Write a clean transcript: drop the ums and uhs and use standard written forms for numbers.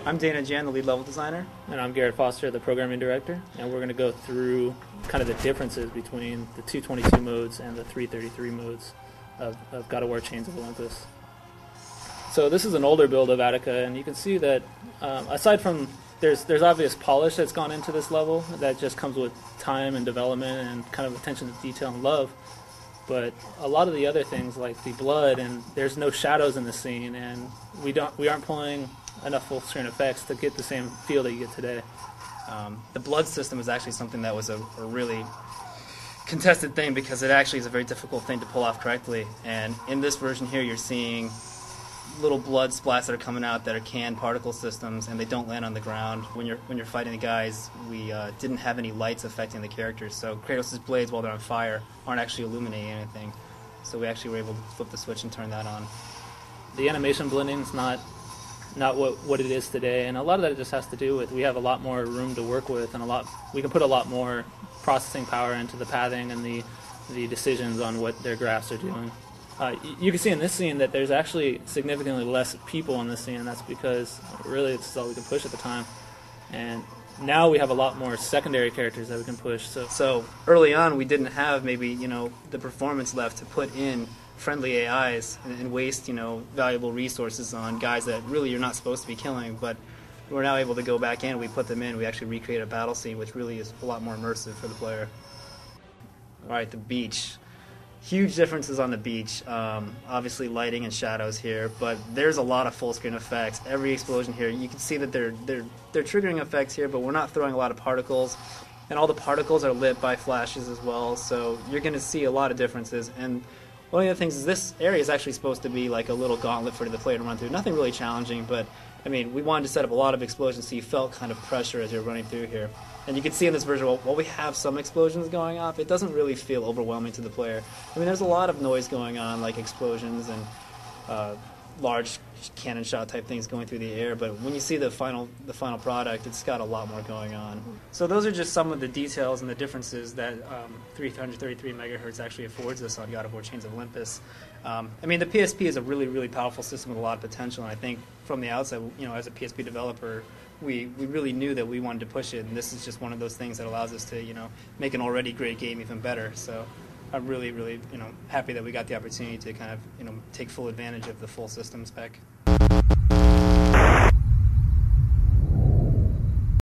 I'm Dana Jan, the lead level designer. And I'm Garrett Foster, the programming director. And we're going to go through kind of the differences between the 222 modes and the 333 modes of God of War Chains of Olympus. So this is an older build of Attica, and you can see that aside from there's obvious polish that's gone into this level that just comes with time and development and kind of attention to detail and love. But a lot of the other things like the blood, and there's no shadows in the scene, and we aren't pulling enough full screen effects to get the same feel that you get today. The blood system is actually something that was a really contested thing because it actually is a very difficult thing to pull off correctly. And in this version here, you're seeing little blood splats that are coming out that are canned particle systems, and they don't land on the ground. When you're fighting the guys, we didn't have any lights affecting the characters, so Kratos' blades, while they're on fire, aren't actually illuminating anything. So we actually were able to flip the switch and turn that on. The animation blending is not what it is today, and a lot of that just has to do with we have a lot more room to work with, and we can put a lot more processing power into the pathing and the decisions on what their graphs are doing. You can see in this scene that there's actually significantly less people in this scene, and that's because really it's all we can push at the time. And now we have a lot more secondary characters that we can push. So early on we didn't have maybe the performance left to put in friendly AIs and waste valuable resources on guys that really you're not supposed to be killing, but we're now able to go back in, we put them in, we actually recreate a battle scene which really is a lot more immersive for the player. Alright, the beach. Huge differences on the beach. Obviously lighting and shadows here, but there's a lot of full screen effects. Every explosion here, you can see that they're triggering effects here, but we're not throwing a lot of particles, and all the particles are lit by flashes as well, so you're going to see a lot of differences. And one of the things is this area is actually supposed to be like a little gauntlet for the player to run through. Nothing really challenging, but I mean, we wanted to set up a lot of explosions so you felt kind of pressure as you're running through here. And you can see in this version, while we have some explosions going off, it doesn't really feel overwhelming to the player. I mean, there's a lot of noise going on, like explosions and large cannon shot type things going through the air, but when you see the final product, it's got a lot more going on. So those are just some of the details and the differences that 333 megahertz actually affords us on God of War Chains of Olympus. I mean, the PSP is a really, really powerful system with a lot of potential, and I think from the outset, as a PSP developer, we really knew that we wanted to push it, and this is just one of those things that allows us to, make an already great game even better. So I'm really, really, happy that we got the opportunity to kind of, take full advantage of the full system spec.